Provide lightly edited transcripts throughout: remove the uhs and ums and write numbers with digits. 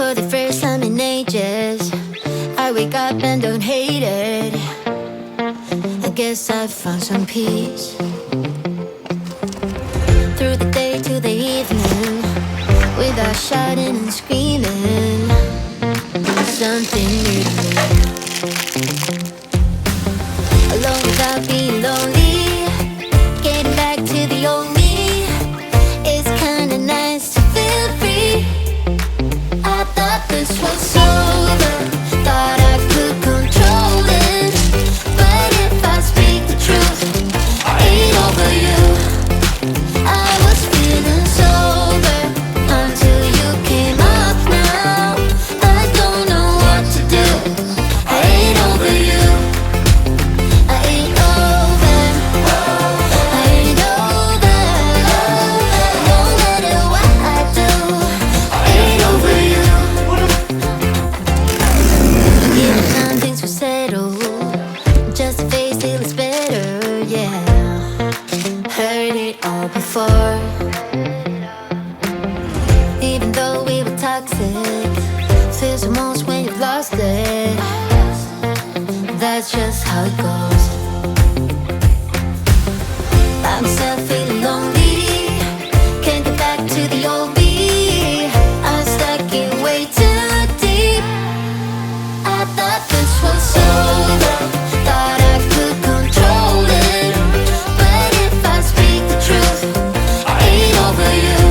For the first time in ages, I wake up and don't hate it. I guess I found some peace. Through the day to the evening, without shouting and screaming, something new to me. Alone without being lonely, getting back to the old me. It's kinda nice to feel free. I thought this was over, thought I could control it. But if I speak the truth, I ain't over you. I was feeling sober until you came up now. I don't know what to do. I ain't over you. I ain't over. I ain't over. No matter what I do, I ain't over you. Even time things were settled, just a face till it's better, yeah. Heard it all before. Even though we were toxic, feels the most when you've lost it. That's just how it goes. By myself feeling lonely, can't get back to the old me. I'm stuck in way too deep. I thought this was over, thought I could control it. But if I speak the truth, I ain't over you.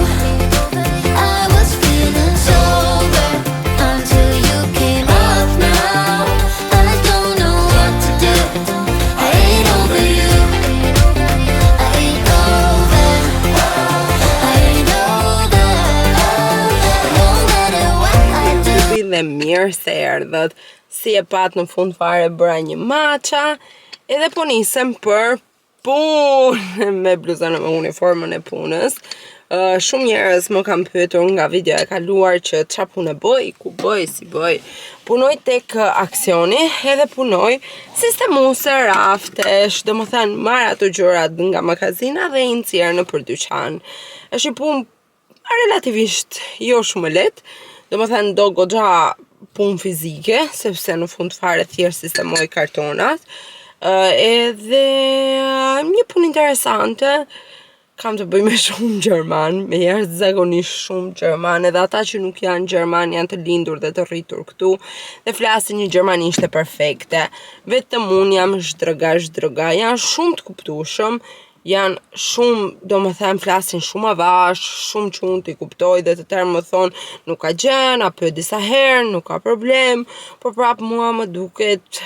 I was feeling sober until you came up now. I don't know what to do. I ain't over you. I ain't over. I ain't over. No matter what I do. Dhe mirë se erdhët. Si e pat në fund fare bëra një maça, edhe po nisem për punë me bluzën me uniformën e punës. Shumë njerëz më kanë pyetur nga video e kaluar që ç'a punë bëj, ku bëj, si bëj. Punoj tek Aksioni edhe punoj sistemuese raftesh, domethënë marr ato gjërat nga magazina dhe i nxjerr nëpër dyqan. Është një punë relativisht jo shumë e lehtë, domethënë do goxha punë fizike, sepse në fund fare thjesht sistemoj kartonat. Edhe një punë interesante, kam të bëj me shumë gjerman, me jashtëzakonisht shumë gjerman, edhe ata që nuk janë gjerman janë të lindur dhe të rritur këtu dhe flasin një gjermanishte perfekte. Vetëm unë jam zhdrëga, janë shumë të kuptueshëm, janë shumë, domethënë flasin shumë avash, shumë që unë t'i kuptoj dhe të tërë më thonë nuk ka gjën, a pyet disa herë, nuk ka problem, por prapë mua më duket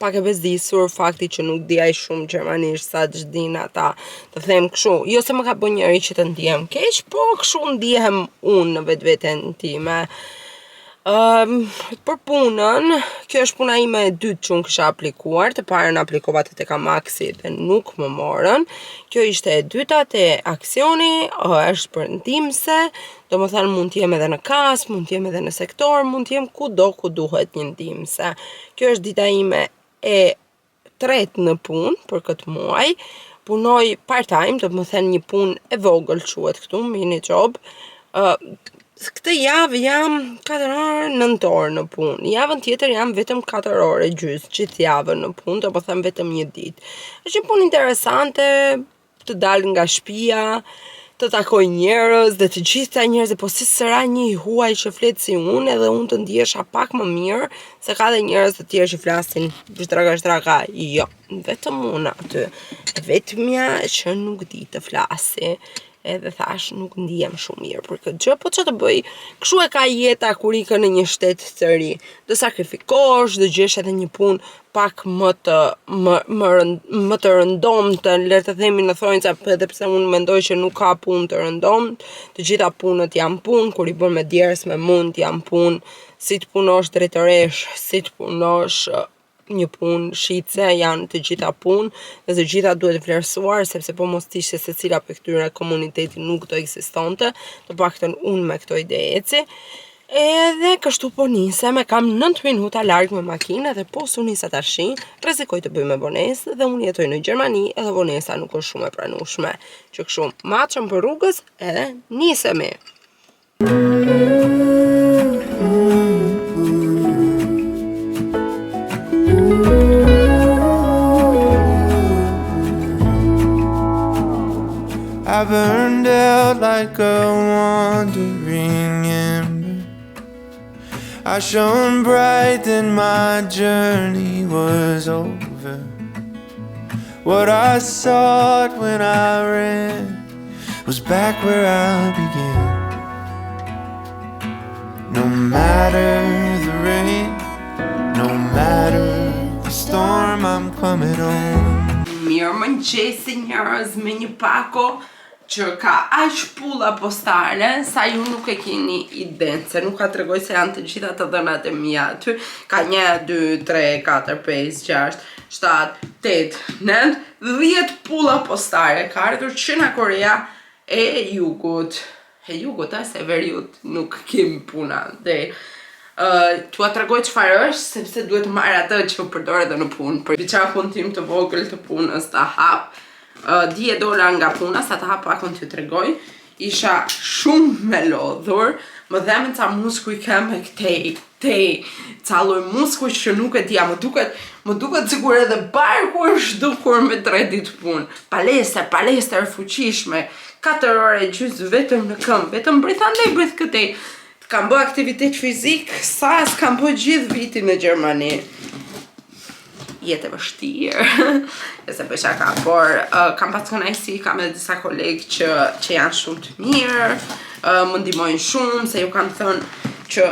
pak e bezdisur fakti që nuk di aq shumë gjermanisht sa ç'din ata, të them kështu. Jo se më ka bën njëri që të ndihem keq, po kështu ndihem unë në vetveten time. Për punën, kjo është puna ime e dytë që unë kisha aplikuar, të parën aplikova te Maxi dhe nuk më morën. Kjo ishte e dyta te Aksioni, është për ndihmëse, domethënë mund t'jem edhe në kas, mund t'jem edhe në sektor, mund t'jem kudo ku duhet një ndihmëse. Kjo është dita ime e tretë në punë për këtë muaj. Punoj part-time, domethënë një punë e vogël quhet këtu, mini job. Këtë javë jam 4 orë, 9 orë në punë. Javën tjetër jam vetëm 4 orë gjys, gjithë javën në punë, domethënë vetëm një ditë. Është një punë interesante, të dal nga shtëpia, të takoj njerëz dhe të gjitha njerëzit, po si sëra një huaj që flet si unë, edhe unë të ndihesha pak më mirë, se ka dhe njerëz të tjerë që flasin zhdraga, jo, vetëm unë aty. Vetmja që nuk di të flasi. Edhe thash nuk ndihem shumë mirë për këtë gjë, po ç'a të bëj? Kështu e ka jeta kur ikë në një shtet të ri. Do sakrifikosh, do gjesh edhe një punë pak më të rëndomtë, le të themi në thonjca, edhe pse unë mendoj që nuk ka punë të rëndomtë, të gjitha punët janë punë, kur i bën me djerës me mund janë punë, si të punosh drejtoresh, si të punosh një punë shitse, janë të gjitha punë dhe të gjitha duhet vlerësuar, sepse po mos t'ishte se cila për këtyre komuniteti nuk do eksistonte, të paktën unë me këto ide eci. Edhe kështu po nisem, e kam 9 minuta larg me makinë dhe po su nisa tash, rrezikoj të bëj me vonesë dhe unë jetoj në Gjermani edhe vonesa nuk është shumë e pranueshme. Që kështu maçëm për rrugës edhe nisemi. like a wandering ember. I shone bright, then my journey was over. What I sought when I ran was back where I began. No matter the rain, no matter the storm, I'm coming home. Mirë mëngjesi njerëz, me një pako që ka aq pulla postale sa ju nuk e keni idenë, se nuk ka tregoj se janë të gjitha të dhënat e mia aty. Ka 1, 2, 3, 4, 5, 6, 7, 8, 9, 10 pulla postale. Ka ardhur që nga Korea e Jugut. E Jugut, se veriut nuk kemi puna deri. T'ua tregoj çfarë është, sepse duhet të marr atë që përdor edhe në punë. Për biçakun tim të vogël të punës ta hap. Dje dola nga puna, sa të hap pakon t'ju tregoj. Isha shumë me lodhur, më dhemen ca muskuj kem e këtej, ca lloj muskuj që nuk e dija, më duket sikur edhe barku është dukur me 3 ditë punë. Palestër fuqishme, 4 ore gjys vetëm në këmbë, vetëm brith andej brith këtej. Kam bë aktivitet fizik, sa s'kam bë gjithë vitin në Gjermani. Jetë e vështirë, e se pesha ka, por kam pas kënaqësi, kam edhe disa kolegë që janë shumë të mirë, më ndihmojnë shumë, se ju kanë thënë që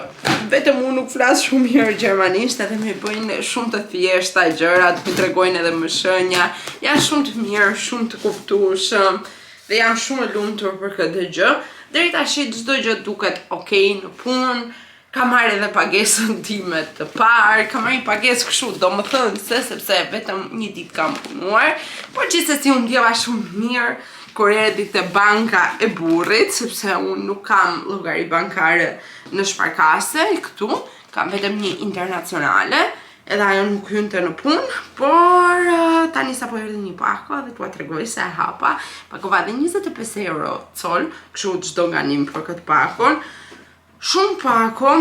vetëm unë nuk flas shumë mirë gjermanisht, edhe më bëjnë shumë të thjeshta gjërat, më tregojnë edhe më shenja, janë shumë të mirë, shumë të kuptueshëm, dhe jam shumë e lumtur për këtë gjë. Deri tash çdo gjë duket okay në punë. Kam marrë edhe pagesën time të parë, kam marrë pagesë kështu, domethënse, sepse vetëm një ditë kam punuar, por gjithsesi unë ndjeva shumë mirë kur erdhi banka e burrit, sepse unë nuk kam llogari bankare në shparkase këtu, kam vetëm një internacionale, edhe ajo nuk hynte në punë, por tani sapo erdhi një pako dhe t'ua tregoj se e hapa, pakova dhe 25 euro col, kështu çdo nganim për këtë pakon. Shumë pako,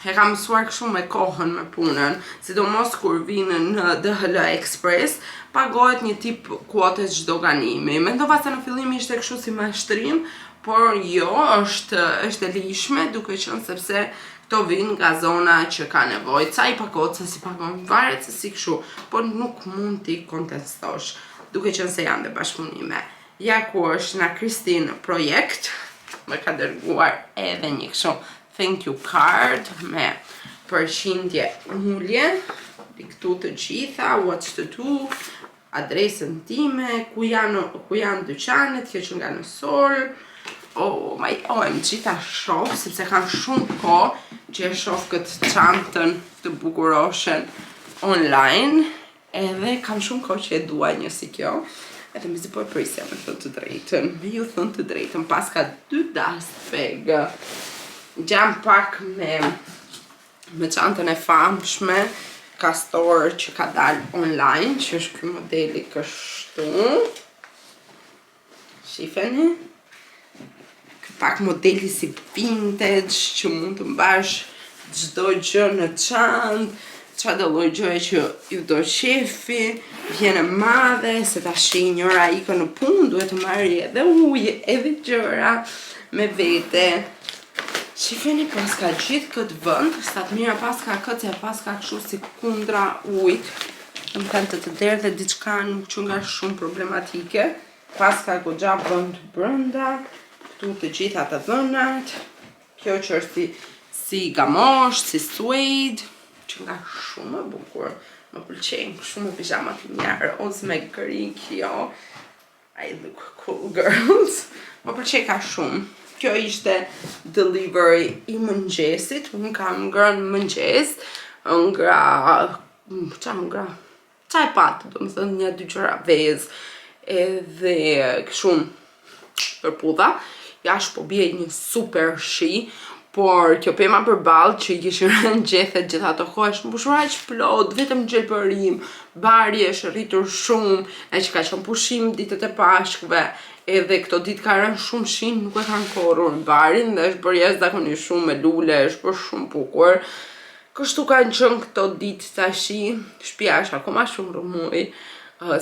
e kam mësuar kështu me kohën me punën, sidomos kur vinë në DHL Express, pagohet një tip kuote çdo ganimi. Mendova se në fillim ishte kështu si mashtrim, por jo, është e lishme, duke qenë sepse këto vinë nga zona që ka nevojë. Ca i pagohet, se si pagon, varet se si kështu, por nuk mund t'i kontestosh, duke qenë se janë dhe bashkëpunime. Ja ku është na Kristin projekt, më ka dërguar edhe një kështu thank you card me përqindje ullje, këtu të gjitha, what's to do, adresën time, ku janë dyqanet, kjo që nga në Sol, OMG ta shoh, sepse kanë shumë kohë që e shoh këtë çantën të bukuroshen online, edhe kam shumë kohë që e dua një si kjo. Edhe me zi po e prisja me thënë të drejtën, me ju thënë të drejtën, pas ka 2 dust bag. Gjam pak me çantën e famshme, Castor që ka dalë online, që është ky modeli kështu. Shifeni? Ky pak modeli si vintage, që mund të mbash çdo gjë në çantë, qa do lloj gjëje që ju do shefi, vjen e madhe, se tash njëra ikën në punë, duhet të marrë edhe ujë, edhe gjëra me vete. Shifeni, pas ka gjithë këtë vënd, sa të mira pas ka këtë, se pas ka kështu si kundra ujt, më kanë të derë dhe diçka nuk që nga shumë problematike, pas ka goxha vënd brënda, këtu të gjitha të dhënat, kjo që është si gamosh, si suede, që nga shumë e bukur, më pëlqejnë shumë pijamat të mjarë, ose me gri kjo, I look cool girls, më pëlqej ka shumë. Kjo ishte delivery i mëngjesit, unë kam ngrënë mëngjes, çaj patë, do më thënë 1-2 gjëra vezë, edhe shumë për pudha, jashtë po bje një super shi, por kjo pema përballë që i kishin rënë gjethet gjitha ato kohë është mbushur aq plot, vetëm gjelbërim, bari është rritur shumë, e që ka qenë pushim ditët e Pashkëve, edhe këto ditë ka rënë shumë shi, nuk e kanë korrur barin dhe është bërë jashtëzakonisht shumë me lule, është bërë shumë bukur. Kështu kanë qenë këto ditë tashi, shtëpia është akoma shumë rrëmuj,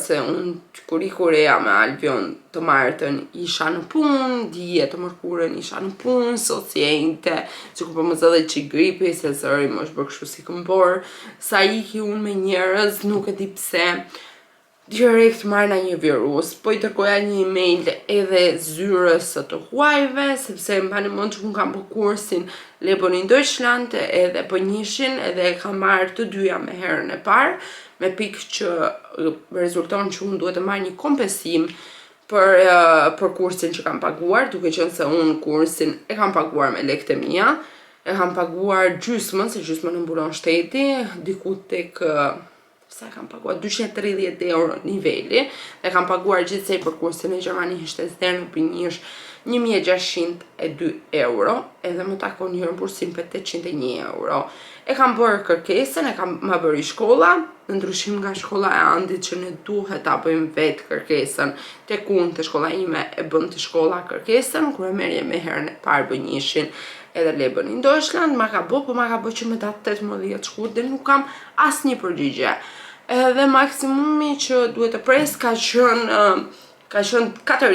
se unë kur i Korea me Albion të martën isha në punë, dije të mërkurën isha në punë, sot si ejnëte, që ku për më zëdhe që i gripi, se zëri më është bërë kështu si këmbor, sa iki unë me njerëz, nuk e di pse, direkt marrë një virus, po i tërkoja një email edhe zyrës të huajve, sepse më pani mund që unë kam për kursin Leben in Deutschland edhe për njëshin, edhe kam marrë të dyja me herën e parë, me pikë që rezulton që unë duhet të marrë një kompensim për kursin që kam paguar, duke qenë se unë kursin e kam paguar me lekët e mia, e kam paguar gjysmën, se gjysmën e mbulon shteti, diku tek sa kam paguar 230 euro niveli, dhe kam paguar gjithsej për kursin e gjermanisht SDN për njësh 1602 euro, edhe më takon një rëmbursim për 801 euro. E kam bërë kërkesën, e kam më bëri shkolla, në ndryshim nga shkolla e Andit që ne duhet ta bëjmë vetë kërkesën, tek unë të shkolla ime e bën të shkolla kërkesën, kur e merje me herën e parë bënjishin edhe Leben in Deutschland, ma ka bë, po ma ka bë që me datë 18 shkurt dhe nuk kam asnjë përgjigje. Edhe maksimumi që duhet të pres ka qenë 4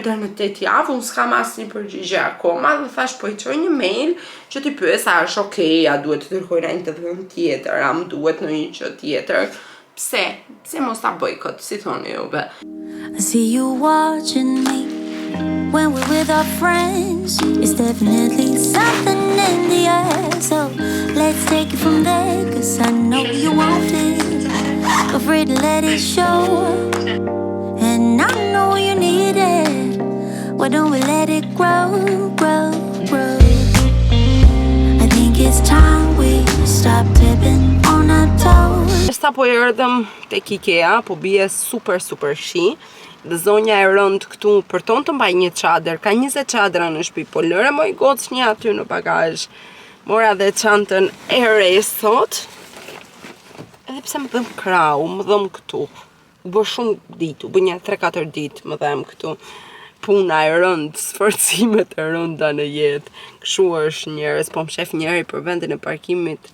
deri në 8 javë, unë s'kam asnjë përgjigje akoma dhe thash po i çoj një mail që t'i pyes a është okay, a duhet të dërgoj në një të dhënë tjetër, a më duhet në një gjë tjetër. Pse mos ta bëj këtë, si thoni juve? I see you watching me when we're with our friends. It's definitely something in the air, so let's take it from there, 'cause I know you want it. Afraid to let it show, and I know you need it. Why don't we let it grow, grow, grow? I think it's time we stop tipping on our toes. Sa po erdhëm tek IKEA, po bie super shi, dhe zonja e rënd këtu për ton të mbaj një çadër, ka 20 çadra në shtëpi, po lëre moj gocë një aty në bagazh. Mora dhe çantën e re sot, edhe pse më dhëm krau, më dhëm këtu. U bë shumë ditë, u bë një 3-4 ditë më dhem këtu. Puna e rënd, sforcimet e rënda në jetë. Kështu është njerëz, po më shef njëri për vendin e parkimit.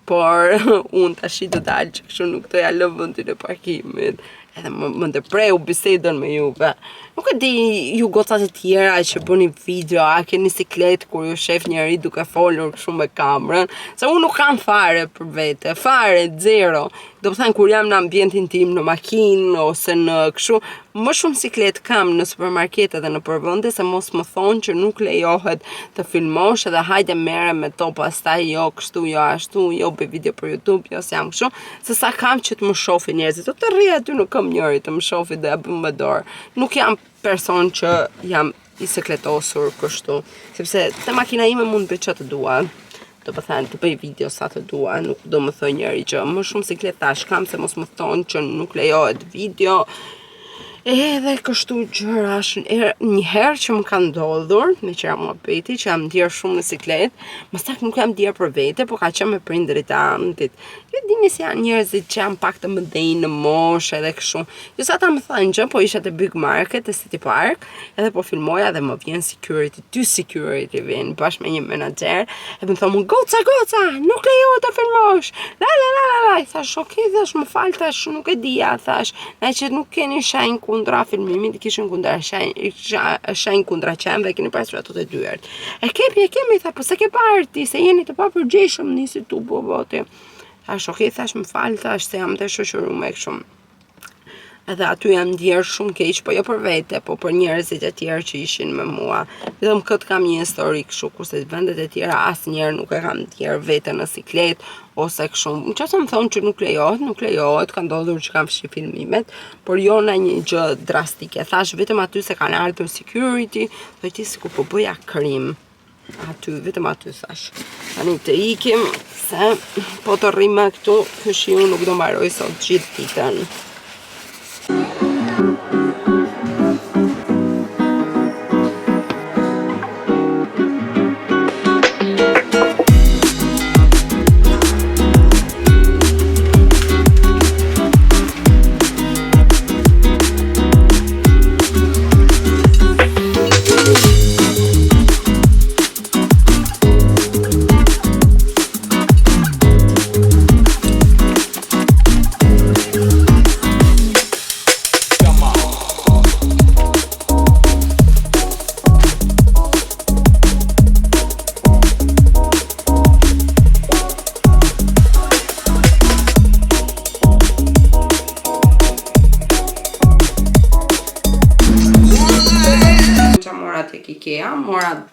Por unë tash do dalë që kështu nuk doja lë vendin e parkimit. Edhe më ndërpreu bisedën me juve. Nuk e di ju gocat e tjera që bëni video, a keni siklet kur ju shef njëri duke folur kështu me kamerën, se unë nuk kam fare për vete, fare, zero. Do të thënë kur jam në ambientin tim, në makinë ose në kështu, më shumë siklet kam në supermarkete dhe në përvende, se mos më thonë që nuk lejohet të filmosh edhe hajde mere me to pastaj jo kështu, jo ashtu, jo bëj video për YouTube, jo se jam kështu, se sa kam që të më shofi njerëzit, do të rri aty në kam njëri të më shofi dhe e bëm me dorë. Nuk jam person që jam i sekletosur kështu, sepse te makina ime mund bëj që të dua. Do të thënë të bëj video sa të dua, nuk do më thoj njëri që më shumë sikletash kam se mos më thonë që nuk lejohet video. Edhe kështu gjëra, një herë që më ka ndodhur, me qëra mua peti, që jam ndjerë shumë në siklet, më sak nuk jam ndjerë për vete, po ka qenë me prindrit e Andit. Ju dini se janë njerëzit që janë pak të mëdhenj në moshë edhe kështu. Ju sa ta më thënë gjë, po isha te Big Market, te City Park, edhe po filmoja dhe më vjen security, 2 security vjen bashkë me një menaxher, e më thonë goca, nuk lejohet të filmosh. La, thash, okay, thash, më fal, thash, nuk e dija, thash, na që nuk keni shenjë kundra filmimit, kishin kundra shenjë kundra qenve, keni pasur ato të dyert. E kemi, tha, po se ke parë ti, se jeni të papërgjeshëm, nisi tu boboti. Thash, okay, thash, më fal, thash, se jam të shoqëruar me kështu. Edhe aty jam ndjerë shumë keq, po jo për vete, po për njerëzit e tjerë që ishin me mua. Vetëm këtë kam një histori kështu, kurse vendet e tjera asnjëherë nuk e kam ndjerë vete në siklet ose kështu. Nëse më thonë që nuk lejohet, ka ndodhur që kam fshi filmimet, por jo në një gjë drastike. Thash vetëm aty se kanë ardhur security, do ti sikur po bëja krim. Aty, vetëm aty thash. Tani të ikim, se po të rrimë këtu, ky shiu nuk do mbaroj sot gjithë ditën.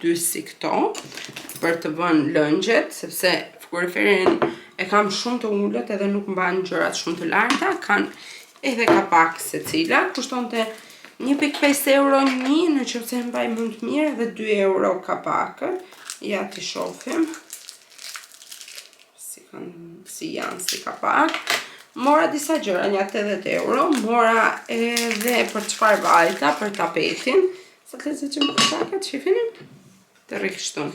dy si këto për të vënë lëngjet, sepse frigoriferin e kam shumë të ullët edhe nuk mban gjërat shumë të larta, kanë edhe kapak secila, kushtonte 1.5 euro një, në qoftë se mbaj mend mirë, edhe 2 euro kapakët. Ja t'i shohim si janë si kapak. Mora disa gjëra, një 80 euro, mora edhe për çfarë vajta, për tapetin. Sa të lezetëm kapakat, shifini? Të rikështun.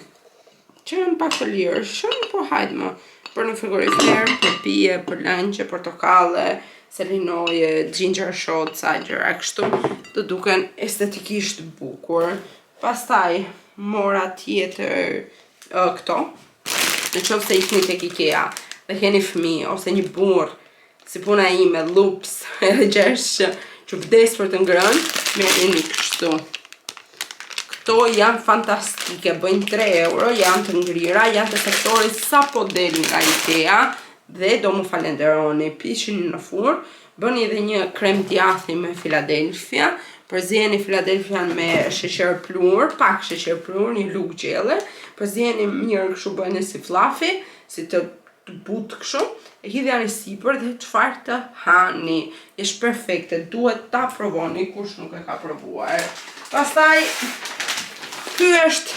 Që janë pak të lirëshëm, po hajtë më. Për në frigorifer, për pije, për lëngje, portokalle, selinoje, ginger shot, sa gjëra kështu, të duken estetikisht bukur. Pastaj, mora tjetër këto, në qoftë se ikni tek IKEA dhe keni fëmijë ose një burr, si puna ime, lups, edhe gjersh që vdes për të ngrënë, merrni kështu. Këto janë fantastike, bëjnë 3 euro, janë të ngrira, janë të sektori sapo del nga IKEA dhe do mu falenderoni, pishin në furrë, bëni edhe një krem djathi me Philadelphia, përzjeni Philadelphia me sheqer plur, pak sheqer plur, një lugë gjelle, përzjeni mirë kështu bëjnë si fluffy, si të butë kështu, e hidhja një sipër dhe çfarë të hani. Është perfekte, duhet ta provoni kush nuk e ka provuar. Pastaj, ky është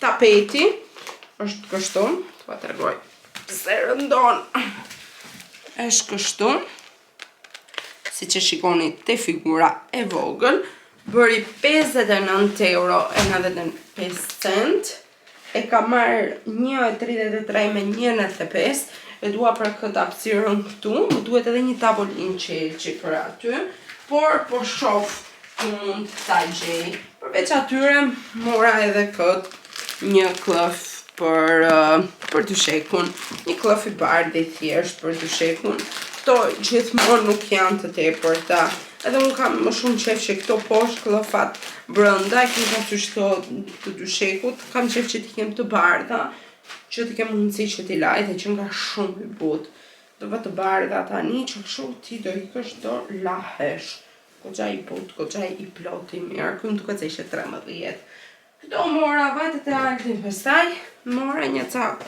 tapeti, është kështu, t'ua tregoj se rëndon. Është kështu, si që shikoni te figura e vogël, bëri 59 euro e 95 cent, e ka marrë 1,33 me 1,95, e dua për këtë hapësirën këtu, më duhet edhe një tavolin qelçi për aty, por po shoh ku mund ta gjej. Përveç atyre mora edhe këtë një klëf për dyshekun, një klëf i bardhë i thjesht për dyshekun. Këto gjithmonë nuk janë të tepërta. Edhe unë kam më shumë qef që këto poshtë klëfat brënda, e kam parasysh të dyshekut, kam qef që t'i kem të bardha, që t'i kem mundësi që t'i laj dhe që nga shumë i butë. Do vë të bardha tani që kështu ti do ikësh do lahesh. Goxha i butë, goxha i plot i mirë, këmë duket se ishe 13. Këto mora vajtët e altin, pastaj mora një cak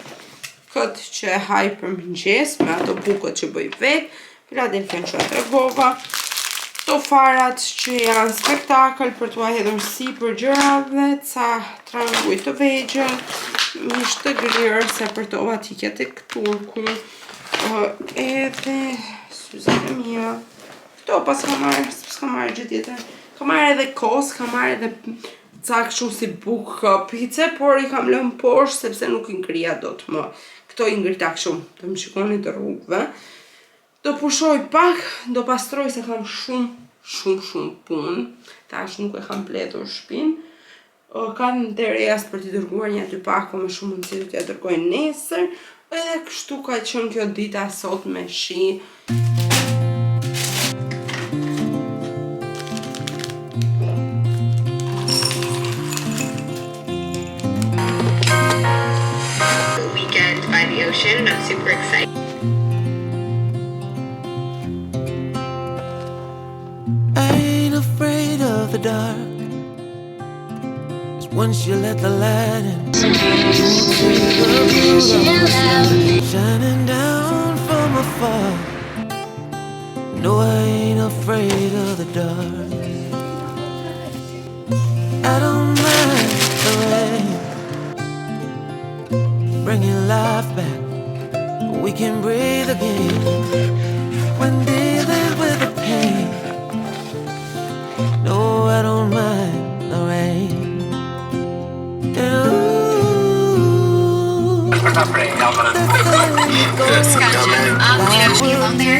këtë që e haj për mëngjes, me ato bukët që bëj vetë, Philadelphia që e tregova, to farat që janë spektakël për t'ua hedhur sipër gjërave, ca tranguj të vegjël, mish të grirë, se për to atikja tek turku, edhe syzat e mia. Këto pas ka marrë gjë tjetër. Ka marrë edhe kos, ka marrë edhe ca kështu si bukë pice, por i kam lënë poshtë sepse nuk i ngrija dot më. Këto i ngrita kështu, të më shikoni të rrugëve. Do pushoj pak, do pastroj se kam shumë punë. Tash nuk e kam mbledhur shtëpinë. Kam interes për t'i dërguar një aty pako me shumë mundësi do t'ja dërgoj nesër. Edhe kështu ka qenë kjo dita sot me shi. Weekend by the ocean, and I'm super excited. I ain't afraid of the dark. Once you let the light in, shining down from afar. No, I ain't afraid of the dark. I don't mind the rain, bringing life back. We can breathe again when dealing with the pain. No, I don't mind the rain. There,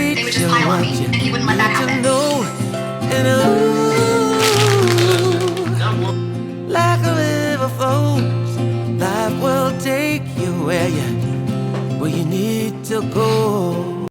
they would just pile on me, and he wouldn't let that happen. Like a river flows, life will take you where you need to go.